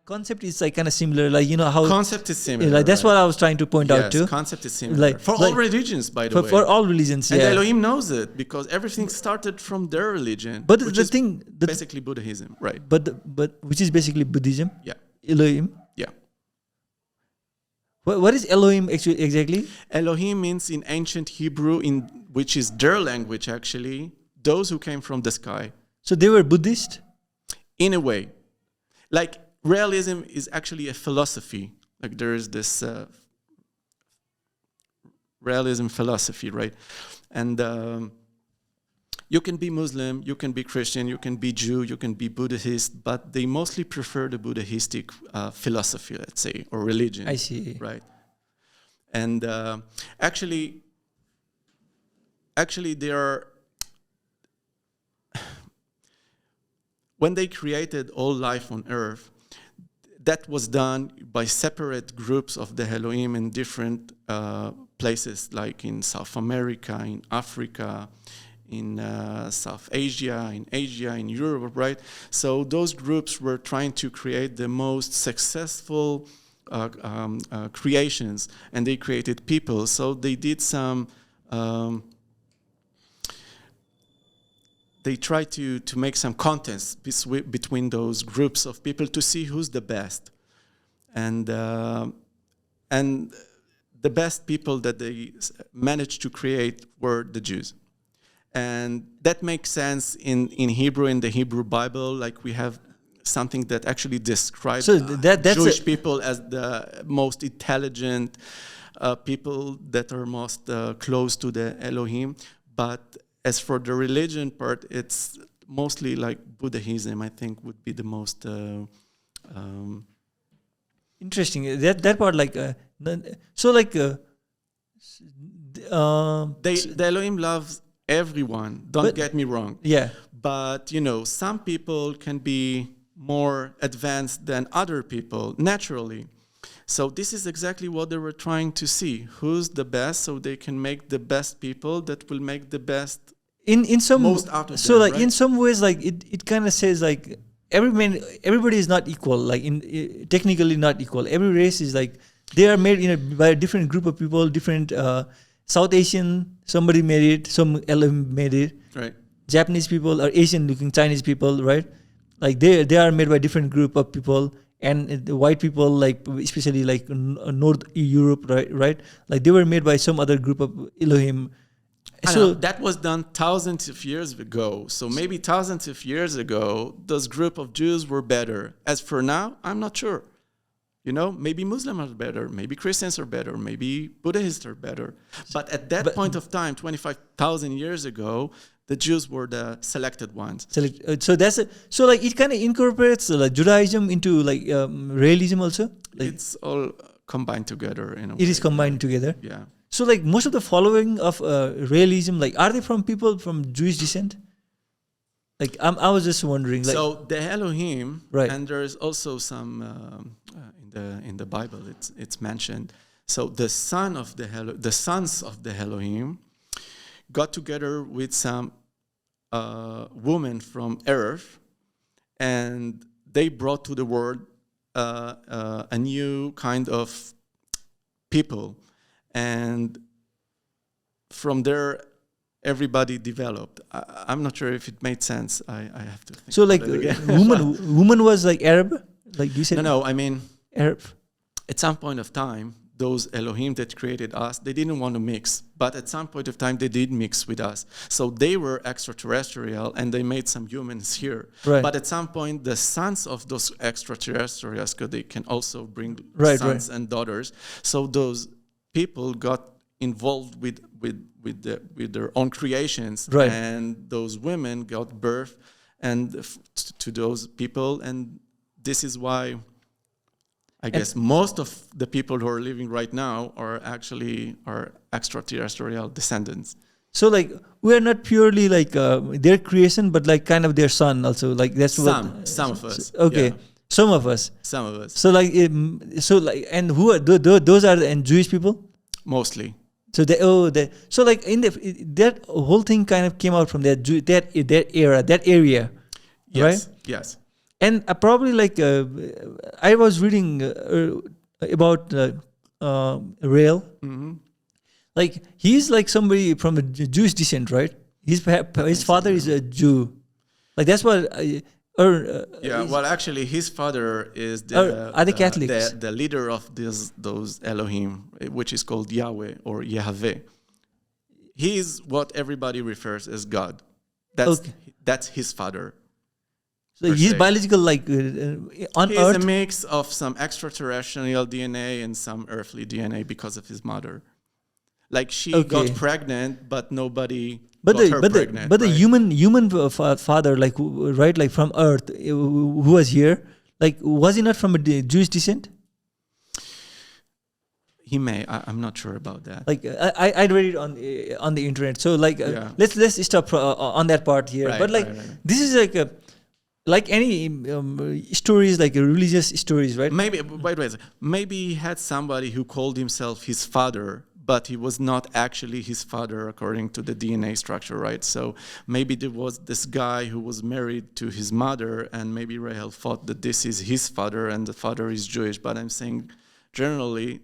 concept is like kind of similar, like how concept is similar. Like that's what I was trying to point out too. Yes, concept is similar for all religions, by the way. For all religions, and Elohim knows it because everything started from their religion. But the thing, basically Buddhism, right? But which is basically Buddhism. Yeah. Elohim. Yeah. What is Elohim actually exactly? Elohim means in ancient Hebrew, which is their language actually, those who came from the sky. So they were Buddhist? In a way. Like realism is actually a philosophy. Like there is this realism philosophy, right? And you can be Muslim, you can be Christian, you can be Jew, you can be Buddhist, but they mostly prefer the Buddhistic philosophy, let's say, or religion. I see. Right. And actually, they are... When they created all life on Earth, that was done by separate groups of the Elohim in different places, like in South America, in Africa, in South Asia, in Europe, right? So those groups were trying to create the most successful creations, and they created people. So they did some... they try to make some contests between those groups of people to see who's the best. And the best people that they managed to create were the Jews. And that makes sense in Hebrew, in the Hebrew Bible, like we have something that actually describes that's Jewish people as the most intelligent people that are most close to the Elohim. But as for the religion part, it's mostly like Buddhism, I think, would be the most... Interesting. That part, like... so, like... the Elohim loves everyone. Don't get me wrong. Yeah. But, some people can be more advanced than other people, naturally. So this is exactly what they were trying to see. Who's the best, so they can make the best people that will make the best in some most out of so them, like right? In some ways, like it kind of says like everybody is not equal, like technically not equal. Every race is like they are made by a different group of people, different South Asian, somebody made it, some Elohim made it, right? Japanese people or Asian looking Chinese people, right? Like they are made by different group of people. And the white people, like especially like North Europe, right? Like they were made by some other group of Elohim. So that was done thousands of years ago. So maybe thousands of years ago, those group of Jews were better. As for now, I'm not sure. Maybe Muslims are better, maybe Christians are better, maybe Buddhists are better. But at that point of time, 25,000 years ago, the Jews were the selected ones. So like it kind of incorporates like Judaism into like realism also. Like it's all combined together in a way. It is combined together. Yeah. So like most of the following of realism, like are they from people from Jewish descent? Like I was just wondering. Like, so the Elohim, right? And there is also some in the Bible. It's mentioned. So the sons of the Elohim got together with some women from Earth, and they brought to the world a new kind of people, and from there everybody developed. I'm not sure if it made sense. I have to think. So like woman was like Arab, like you said. No, I mean Arab. At some point of time, those Elohim that created us, they didn't want to mix. But at some point of time, they did mix with us. So they were extraterrestrial, and they made some humans here. Right. But at some point, the sons of those extraterrestrials, they can also bring sons and daughters. So those people got involved with their own creations. Right. And those women got birth to those people. And this is why... I guess most of the people who are living right now are actually extraterrestrial descendants. So like we are not purely like their creation, but like kind of their son also. Like that's some of us. Okay, yeah. Some of us. So like and who are those are and Jewish people? Mostly. So so like that whole thing kind of came out from that era, yes, right? Yes. And probably like I was reading about Rael. Mm-hmm. Like he's like somebody from a Jewish descent, right? His father is a Jew. Like that's what. Well, actually, his father is are they Catholics? The leader of those Elohim, which is called Yahweh or Yahweh. He is what everybody refers as God. That's his father. So he's biological, like on He's Earth. A mix of some extraterrestrial DNA and some earthly DNA because of his mother. Like she got pregnant, but nobody got her pregnant. The human father, like right, like from Earth, who was here, like was he not from a Jewish descent? He may. I'm not sure about that. Like I read it on the internet. So like let's stop on that part here. Right, but like this is like any stories, like religious stories, right? Maybe wait. Maybe he had somebody who called himself his father, but he was not actually his father according to the DNA structure, right? So maybe there was this guy who was married to his mother, and maybe Rael thought that this is his father and the father is Jewish. But I'm saying generally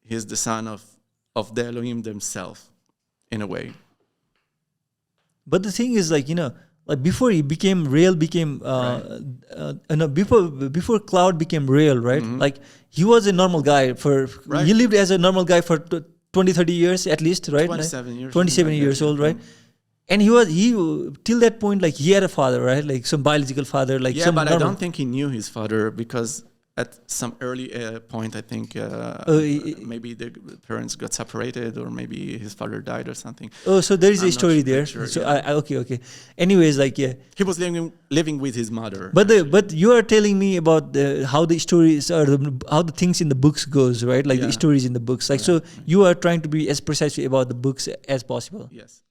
he's the son of the Elohim themselves, in a way. But the thing is, like, like before he became Rael, before Claude became Rael, right? Mm-hmm. Like he was a normal guy he lived as a normal guy for 20, 30 years at least, right? 27 years. 27 years old, right? And he till that point, like he had a father, right? Like some biological father, like some but I don't think he knew his father because at some early point, I think maybe the parents got separated, or maybe his father died or something. Oh, so there is a story there. Sure, so okay. Anyways, like he was living with his mother. But you are telling me about how the stories or how the things in the books goes, right? Like the stories in the books. Like so, you are trying to be as precise about the books as possible. Yes.